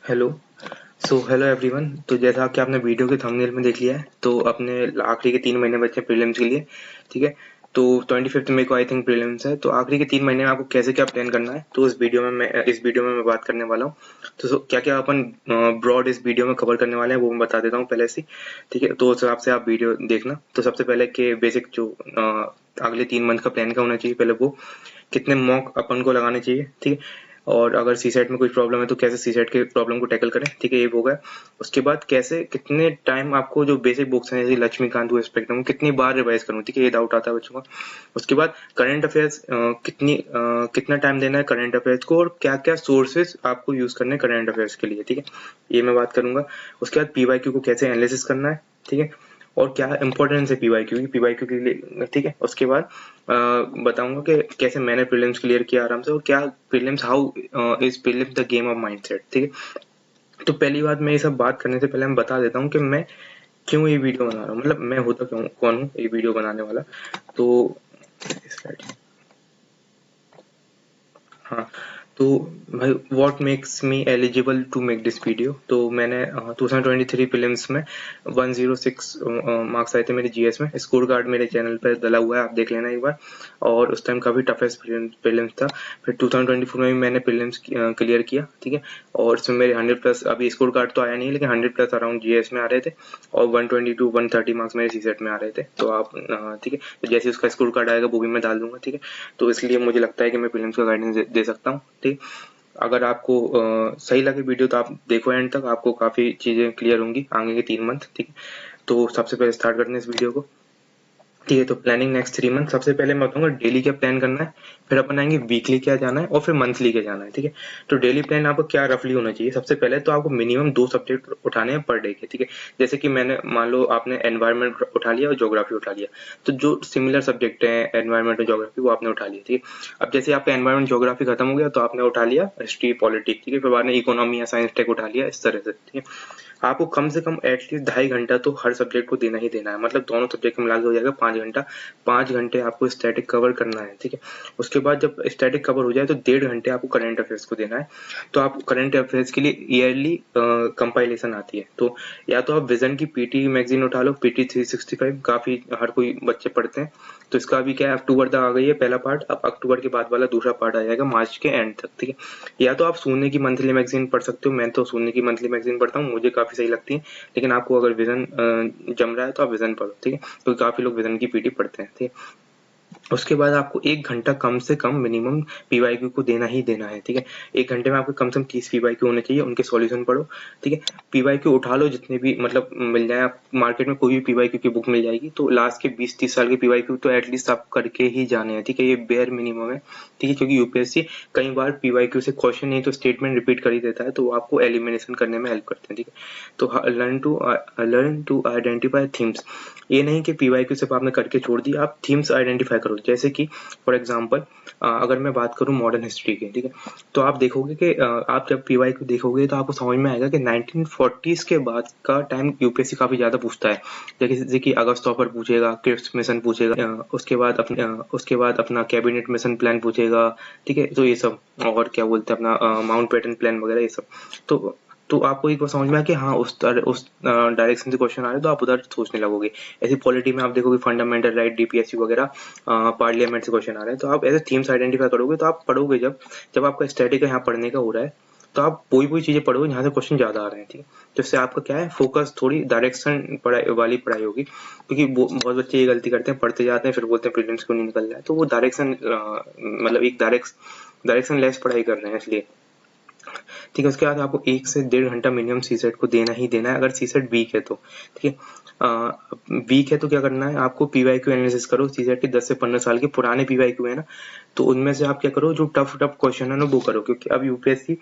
Hello. Hello everyone. तो जैसा कि आपने वीडियो के थंबनेल में देख लिया है, तो अपने आखिरी के 3 महीने बचे हैं प्रीलिम्स के लिए। ठीक है। तो 25 मई को आई थिंक प्रीलिम्स है। तो आखिरी के 3 महीने में आपको कैसे क्या प्लान करना है, तो इस वीडियो में मैं बात करने वाला हूँ। तो क्या क्या अपन ब्रॉड इस वीडियो में कवर करने वाले हैं वो मैं बता देता हूँ पहले से। ठीक है, तो उस हिसाब से आप वीडियो देखना। तो सबसे पहले के बेसिक जो अगले 3 मंथ का प्लान का होना चाहिए, पहले वो कितने मॉक अपन को लगाने चाहिए। ठीक है। और अगर सी सेट में कोई प्रॉब्लम है तो कैसे सी सेट के प्रॉब्लम को टैकल करें। ठीक है, ये हो गया। उसके बाद कैसे कितने टाइम आपको जो बेसिक बुक्स हैं जैसे लक्ष्मीकांत हुए स्पेक्ट्रम कितनी बार रिवाइज करूँ। ठीक है, ये डाउट आता है बच्चों का। उसके बाद करंट अफेयर्स कितना टाइम देना है करंट अफेयर्स को, और क्या क्या सोर्सेज आपको यूज करने हैं करंट अफेयर्स के लिए। ठीक है, ये मैं बात करूंगा। उसके बाद पीवाईक्यू को कैसे एनालिसिस करना है। ठीक है, और क्या इंपॉर्टेंस है पीवाईक्यू के लिए। ठीक है, उसके बाद बताऊंगा कि कैसे मैंने प्रीलिम्स क्लियर किया आराम से, और क्या prelims how is prelims the game of mindset. ठीक है, तो पहली बात, मैं ये सब बात करने से पहले मैं बता देता हूँ कि मैं क्यों ये वीडियो बना रहा हूँ, मतलब मैं होता क्यों कौन हूँ ये वीडियो बनाने वाला। तो स्लाइड, हाँ। तो भाई, what makes me eligible to make this video, तो मैंने 2023 प्रीलिम्स में 106 मार्क्स आए थे मेरे जीएस में। स्कोर कार्ड मेरे चैनल पर डला हुआ है, आप देख लेना एक बार। और उस टाइम काफी टफेस्ट प्रीलिम्स था। फिर 2024 में भी मैंने प्रीलिम्स क्लियर किया। ठीक है, और उसमें मेरे 100+, अभी स्कोर कार्ड तो आया नहीं है, लेकिन 100+ अराउंड जीएस में आ रहे थे। और 120 to 130 मार्क्स मेरे सीसेट में आ रहे थे। तो आप ठीक है, तो जैसे उसका स्कोर कार्ड आएगा वो भी मैं डाल दूंगा। ठीक है, तो इसलिए मुझे लगता है कि मैं प्रीलिम्स का गाइडेंस दे सकता हूँ। ठीक, अगर आपको सही लगे वीडियो तो आप देखो एंड तक, आपको काफी चीजें क्लियर होंगी आगे के 3 मंथ। ठीक है, तो सबसे पहले स्टार्ट करते हैं इस वीडियो को। ठीक है, तो प्लानिंग नेक्स्ट 3 मंथ। सबसे पहले मैं बताऊंगा डेली क्या प्लान करना है, फिर अपन आएंगे वीकली क्या जाना है, और फिर मंथली क्या जाना है। ठीक है, तो डेली प्लान आपको क्या रफली होना चाहिए। सबसे पहले तो आपको मिनिमम 2 सब्जेक्ट उठाने हैं पर डे के। ठीक है, जैसे कि मैंने मान लो आपने एनवायरमेंट उठा लिया और ज्योग्राफी उठा लिया, तो जो सिमिलर सब्जेक्ट है एनवायरमेंट और ज्योग्राफी वो आपने उठा लिया। ठीक है, अब जैसे आपका एनवायरमेंट ज्योग्राफी खत्म हो गया तो आपने उठा लिया हिस्ट्री पॉलिटिक्स। ठीक है, फिर बाद में इकोनॉमी या साइंस टेक उठा लिया, इस तरह से। ठीक है, आपको कम से कम एटलीस्ट 2.5 घंटा तो हर सब्जेक्ट को देना ही देना है, मतलब दोनों सब्जेक्ट में मिला के हो जाएगा 5 घंटा। 5 घंटे आपको स्टैटिक कवर करना है। ठीक है, उसके बाद जब स्टैटिक कवर हो जाए तो 1.5 घंटे आपको करंट अफेयर्स को देना है। तो आप करंट अफेयर्स के लिए ईयरली कंपाइलेशन आती है, तो या तो आप विजन की पीटी मैगजीन उठा लो, पीटी 365, काफी हर कोई बच्चे पढ़ते हैं। तो इसका अभी क्या है, अक्टूबर तक आ गई है पहला पार्ट, अब अक्टूबर के बाद वाला दूसरा पार्ट आ जाएगा मार्च के एंड तक। ठीक है, या तो आप सोने की मंथली मैगजीन पढ़ सकते हो, मैं तो सोने की मंथली मैगजीन पढ़ता हूँ, मुझे काफी सही लगती है। लेकिन आपको अगर विजन जम रहा है तो आप विजन पढ़ो। ठीक है, क्योंकि काफी लोग विजन की पीटी पढ़ते हैं। ठीक है, उसके बाद आपको 1 घंटा कम से कम मिनिमम पीवाईक्यू को देना ही देना है। ठीक है, 1 घंटे में आपको कम से कम 30 पीवाईक्यू होने चाहिए, उनके सॉल्यूशन पढ़ो। ठीक है, पीवाईक्यू उठा लो जितने भी मतलब मिल जाए, आप मार्केट में कोई भी पीवाईक्यू की बुक मिल जाएगी, तो लास्ट के 20-30 साल के पीवाईक्यू तो एटलीस्ट आप करके ही जाने हैं। ठीक है, ये बेयर मिनिमम है। ठीक है, क्योंकि यूपीएससी कई बार पीवाईक्यू से क्वेश्चन नहीं तो स्टेटमेंट रिपीट कर ही देता है, तो वो आपको एलिमिनेशन करने में हेल्प करते हैं। ठीक है, तो लर्न टू आइडेंटिफाई थीम्स। ये नहीं कि पीवाईक्यू सिर्फ आपने करके छोड़ दिया, आप थीम्स आइडेंटिफाई करो। जैसे कि फॉर एग्जांपल अगर मैं बात करूं मॉडर्न हिस्ट्री की। ठीक है, तो आप देखोगे कि आप जब पीवाईक्यू देखोगे तो आपको समझ में आएगा कि 1940s के बाद का टाइम यूपीएससी काफी ज्यादा पूछता है। जैसे कि अगस्त ऑफर पूछेगा, क्रिप्स मिशन पूछेगा, उसके बाद अपना कैबिनेट मिशन प्लान पूछेगा। ठीक है, तो ये सब, और क्या बोलते हैं अपना माउंट पैटर्न प्लान वगैरह ये सब। तो तो आपको एक बार समझ में आया कि हाँ उस डायरेक्शन से क्वेश्चन आ रहे हैं, तो आप उधर सोचने लगोगे। ऐसी पॉलिटी में आप देखोगे फंडामेंटल राइट, डीपीएससी वगैरह, पार्लियामेंट से क्वेश्चन आ रहे हैं, तो आप ऐसे थीम्स आइडेंटिफाई करोगे, तो आप पढ़ोगे जब जब आपका स्टैटिक यहाँ पढ़ने का हो रहा है, तो आप कोई चीजें पढ़ोगे जहाँ से क्वेश्चन ज्यादा आ रहे हैं। ठीक है, जिससे आपका क्या है, फोकस थोड़ी डायरेक्शन पढ़ाई वाली पढ़ाई होगी। क्योंकि बहुत बच्चे ये गलती करते हैं, पढ़ते जाते हैं फिर बोलते हैं प्रीलिम्स क्यों नहीं निकल रहा है, तो वो डायरेक्शन मतलब एक डायरेक्शन लेस पढ़ाई कर रहे हैं इसलिए। ठीक है, उसके बाद आपको 1 से 1.5 घंटा मिनिमम सीसेट को देना ही देना है, अगर सीसेट वीक है तो। ठीक है, वीक है तो क्या करना है, आपको पीवाईक्यू एनालिसिस करो। सीसेट के 10 से 15 साल के पुराने पीवाईक्यू है ना, तो उनमें से आप क्या करो, जो टफ टफ क्वेश्चन है ना वो करो, क्योंकि अब यूपीएससी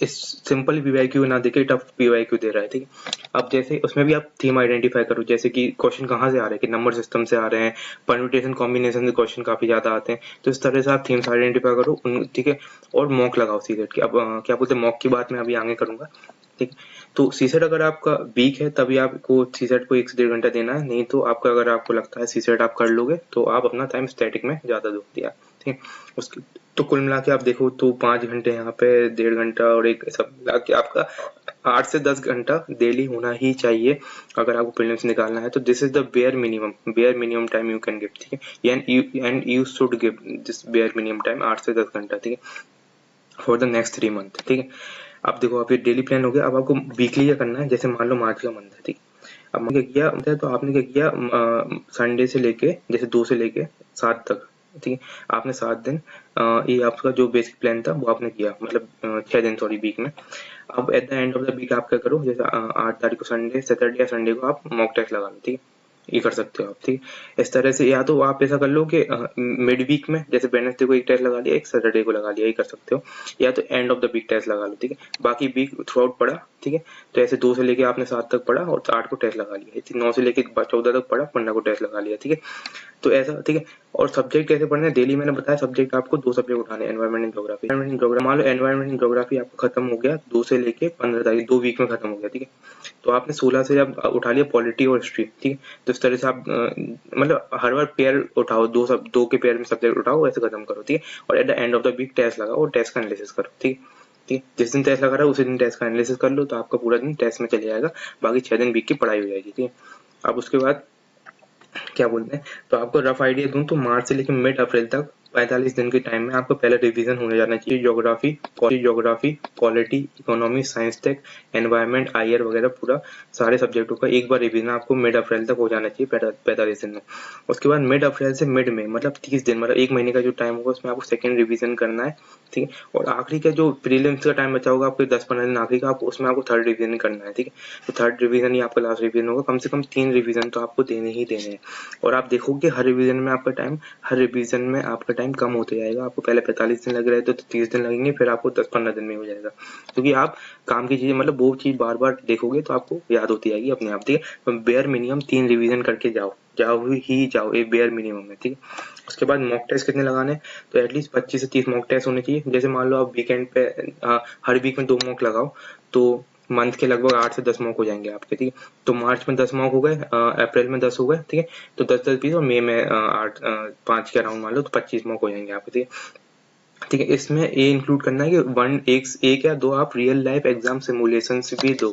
इस सिंपल पीवाईक्यू ना देके टफ पीवाईक्यू दे रहा है। ठीक है, अब जैसे उसमें भी आप थीम आइडेंटिफाई करो, जैसे कि क्वेश्चन कहाँ से आ रहे हैं, कि नंबर सिस्टम से आ रहे हैं, परम्यूटेशन कॉम्बिनेशन से क्वेश्चन काफी ज्यादा आते हैं, तो इस तरह से आप थीम्स आइडेंटिफाई करो ठीक है, और मॉक लगाओ सीसेट की। अब क्या बोलते हैं, मॉक की बात मैं अभी आगे करूंगा। ठीक, तो सीसेट अगर आपका वीक है तभी आपको सीसेट को 1 से 1.5 घंटा देना है, नहीं तो आपका अगर आपको लगता है सीसेट आप कर लोगे तो आप अपना टाइम स्टैटिक में ज्यादा दो दिया। ठीक है, उसके तो कुल मिला के आप देखो तो 5 घंटे यहाँ पे, 1.5 घंटा और एक सब मिला के आपका 8 से 10 घंटा डेली होना ही चाहिए अगर आपको प्रीलिम्स निकालना है। तो this is the bare minimum time you can give, ठीक है, and you should give this bare minimum time 8 से 10 घंटा, ठीक है, फॉर द नेक्स्ट 3 मंथ, ठीक है। अब देखो आप ये डेली प्लान हो गया। अब आपको वीकली क्या करना है, जैसे मान लो मार्च का मंथ है, ठीक है। अब क्या किया, तो आपने क्या किया, संडे से लेके जैसे 2 से लेके 7 तक, ठीक है, आपने 7 दिन ये आपका जो बेसिक प्लान था वो आपने किया, मतलब 6 दिन सॉरी वीक में। अब at the end of the week आप क्या करो, जैसे 8 तारीख को संडे, सैटरडे या संडे को आप मॉक टेस्ट लगा लो, ठीक है, ये कर सकते हो आप, ठीक है। इस तरह से या तो आप ऐसा कर लो कि मिड वीक में जैसे वेडनेसडे को एक टेस्ट लगा लिया, एक सैटरडे को लगा लिया, ये कर सकते हो, या तो end of the week test लगा लो, ठीक है। बाकी वीक थ्रू आउट पढ़ा, ठीक है, तो ऐसे 2 से लेके आपने 7 तक पढ़ा और 8 को टेस्ट लगा लिया, 9 से लेके 14 तक पढ़ा, 15 को टेस्ट लगा लिया, ठीक है। तो ऐसा, ठीक है। और सब्जेक्ट कैसे पढ़ने हैं, डेली मैंने बताया सब्जेक्ट आपको 2 सब्जेक्ट उठाने, environment and geography. Environment and geography मान लो एनवायरमेंट एंड ज्योग्राफी आपका खत्म हो गया 2 से लेके 15 तारीख, 2 वीक में खत्म हो गया, ठीक है। तो आपने 16 से जब उठा लिया पॉलिटी और हिस्ट्री, ठीक है। तो इस तरह से आप मतलब हर बार पेयर उठाओ, 2 के पेयर में सब्जेक्ट उठाओ, ऐसे खत्म करो, ठीक है। और at the end of the week test लगाओ और टेस्ट का एनालिसिस करो, ठीक है। ठीक है, जिस दिन टेस्ट लगा रहा है उसी दिन टेस्ट का एनालिसिस कर लो, तो आपका पूरा दिन टेस्ट में चले जाएगा, बाकी 6 दिन वीक की पढ़ाई हो जाएगी, ठीक है। अब उसके बाद क्या बोलते हैं, तो आपको रफ आइडिया दूं तो मार्च से लेकर मिड अप्रैल तक 45 दिन के टाइम में आपको पहले रिवीजन होने जाना चाहिए, geography, polity, economy, science tech, environment, IR वगैरह पूरा सारे सब्जेक्टों का एक बार रिवीजन आपको मिड अप्रैल तक हो जाना चाहिए, 45 दिन में। उसके बाद मिड अप्रैल से मिड में मतलब 30 दिन, मतलब 1 महीने का जो टाइम होगा उसमें आपको सेकेंड रिवीजन करना है, ठीक है। और आखिरी का जो प्रीलिम्स का टाइम बचा होगा आपके 10-15 दिन आखिरी का, उसमें आपको थर्ड रिवीजन करना है, ठीक है। तो थर्ड रिवीजन ही आपका लास्ट रिवीजन होगा, कम से कम 3 रिवीजन तो आपको देने ही देने हैं। और आप देखोगे हर रिवीजन में आपका टाइम कम होते जाएगा। आपको पहले 45 दिन लग रहे थे तो 30 दिन लगेंगे, फिर आपको 10-15 दिन में हो जाएगा, क्योंकि आप काम की चीजें मतलब वो चीज बार बार देखोगे तो आपको याद होती जाएगी अपने आप, ठीक है। तो बेयर मिनिमम 3 रिवीजन करके जाओ एक बेयर मिनिमम है, ठीक है। उसके बाद मॉक टेस्ट कितने लगाने, तो एटलीस्ट 25 से 30 मॉक टेस्ट होने चाहिए। जैसे मान लो आप वीकेंड पे हर वीक में 2 मॉक लगाओ, तो मंथ के लगभग 8 से 10 मॉक हो जाएंगे आपके, ठीक है। तो मार्च में 10 मॉक हो गए, अप्रैल में 10 हो गए, ठीक है। तो 10-10 20 और मई में 5 के अराउंड मान लो तो 25 मॉक हो जाएंगे आपके, ठीक है। ठीक है, इसमें ये इंक्लूड करना है कि एक या दो आप रियल लाइफ एग्जाम सिमुलेशन भी दो।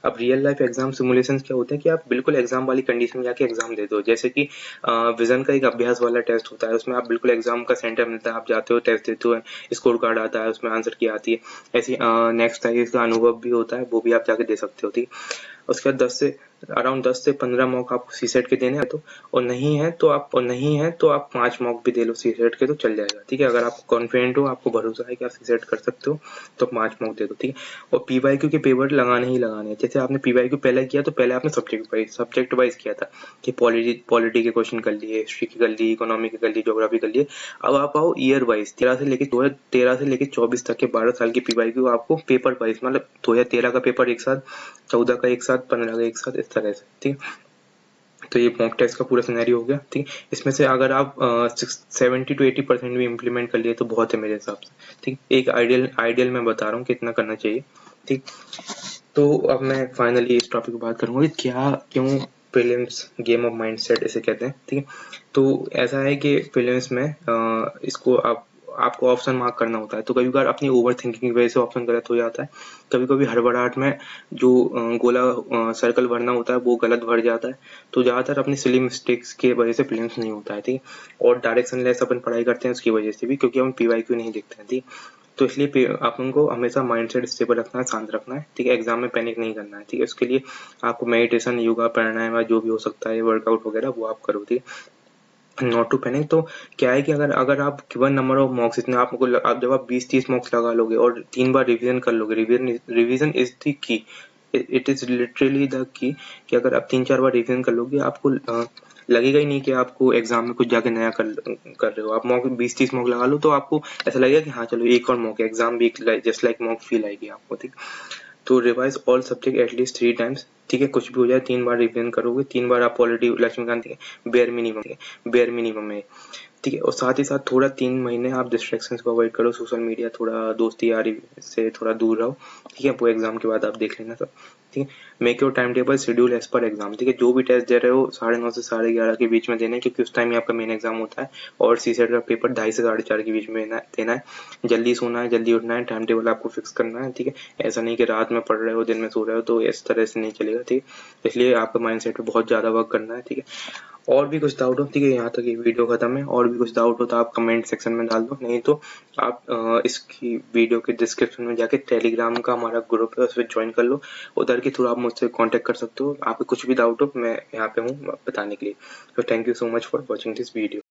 अब रियल लाइफ एग्जाम सिमुलेशन क्या होते हैं कि आप बिल्कुल एग्जाम वाली कंडीशन में जाके एग्जाम दे दो। जैसे कि विजन का एक अभ्यास वाला टेस्ट होता है, उसमें आप बिल्कुल एग्जाम का सेंटर मिलता है, आप जाते हो, टेस्ट देते हो, स्कोर कार्ड आता है, उसमें आंसर की आती है। ऐसी नेक्स्ट है इसका अनुभव भी होता है, वो भी आप जाके दे सकते हो, ठीक है। उसके बाद 10 से 15 मॉक आपको सीसेट के देने हैं, तो और नहीं है तो आप 5 मॉक भी दे लो सीसेट के, तो चल जाएगा, ठीक है। अगर आप कॉन्फिडेंट हो, आपको भरोसा है कि आप सीसेट कर सकते हो, तो 5 मॉक दे दो, ठीक है। और पीवाईक्यू के पेपर लगाने ही लगाने हैं। जैसे आपने पीवाईक्यू पहले किया तो पहले आपने सब्जेक्ट वाइज किया था कि पॉलिटी के क्वेश्चन कर लिए, हिस्ट्री के कर लिए, इकोनॉमी के कर लिए, ज्योग्राफी कर लिए। अब आप आओ ईयर वाइज, 13 से लेके 24 तक के 12 साल की पीवाईक्यू आपको पेपर वाइज, मतलब 2013 का पेपर एक साथ, 14 का एक साथ, 15 का एक साथ, इस तरह से, ठीक। तो ये मॉक टेस्ट का पूरा सिनेरियो हो गया, ठीक। इसमें से अगर आप 70 to 80% भी इम्प्लीमेंट कर लिए तो बहुत है मेरे हिसाब से, ठीक। एक आइडियल मैं बता रहा हूँ कितना करना चाहिए, ठीक। तो अब मैं फाइनली इस टॉपिक पर बात करूंगा कि क्यों प्रीलिम्स गेम ऑफ माइंडसेट इसे कहते हैं, ठीक है। तो ऐसा है कि प्रीलिम्स में इसको आपको ऑप्शन मार्क करना होता है, तो कभी कभार अपनी ओवर थिंकिंग की वजह से ऑप्शन गलत हो जाता है। कभी कभी हड़बड़ाहट में जो गोला सर्कल भरना होता है वो गलत भर जाता है। तो ज्यादातर अपनी सिली मिस्टेक्स की वजह से प्रीलिम्स नहीं होता है, ठीक। और डायरेक्शन लेस अपन पढ़ाई करते हैं उसकी वजह से भी, क्योंकि हम पीवाईक्यू नहीं देखते हैं, ठीक। तो इसलिए अपन को हमेशा माइंडसेट स्टेबल रखना है, शांत रखना है, ठीक है। एग्जाम में पैनिक नहीं करना है, ठीक है। उसके लिए आपको मेडिटेशन, योगा, प्राणायाम या जो भी हो सकता है, वर्कआउट वगैरह वो आप करो, ठीक है। Not to panic. तो क्या है कि अगर आप गिवन नंबर ऑफ मॉक्स इतने आप जब आप 20-30 मॉक्स लगा लोगे और 3 बार रिवीजन कर लोगे, revision is the key, it is literally the key, कि अगर आप 3-4 बार रिवीजन कर लोगे आपको लगेगा ही नहीं कि आपको एग्जाम में कुछ जाके नया कर रहे हो। आप मॉक 20-30 मॉक लगा लो तो आपको ऐसा लगेगा कि हाँ चलो एक और मॉक, एग्जाम भी जस्ट लाइक मॉक फील आएगी आपको, ठीक। तो revise all subject at least 3 times, ठीक है। कुछ भी हो जाए 3 बार रिवीजन करोगे, 3 बार आप पॉलिटी लक्ष्मीकांत बेयर मिनिमम है, ठीक है। और साथ ही साथ थोड़ा 3 महीने आप डिस्ट्रैक्शंस को अवॉइड करो, सोशल मीडिया, थोड़ा दोस्ती यारी से थोड़ा दूर रहो, ठीक है। वो एग्जाम के बाद आप देख लेना सब। ठीक है। Make your time table schedule as per exam, ठीक है। जो भी टेस्ट दे रहे हो 9:30 से 11:30 के बीच में देना है, क्योंकि उस टाइम ही आपका मेन एग्जाम होता है। और सीसेट का पेपर 2:30 से 4:30 के बीच में देना है। जल्दी सोना है, जल्दी उठना है, टाइम टेबल आपको फिक्स करना है, ठीक है। ऐसा नहीं कि रात में पढ़ रहे हो दिन में सो रहे हो, तो इस तरह से नहीं चलेगा, ठीक है। इसलिए आपका माइंडसेट पे बहुत ज्यादा वर्क करना है, ठीक है। और भी कुछ डाउट हो, ठीक है, यहाँ तक ये वीडियो खत्म है। और भी कुछ डाउट हो तो आप कमेंट सेक्शन में डाल दो, नहीं तो आप इसकी वीडियो के डिस्क्रिप्शन में जाके टेलीग्राम का हमारा ग्रुप है उसमें ज्वाइन कर लो। उधर के थ्रू आप मुझसे कांटेक्ट कर सकते हो। आपको कुछ भी डाउट हो, मैं यहाँ पे हूँ बताने के लिए। तो thank you so much for watching this video.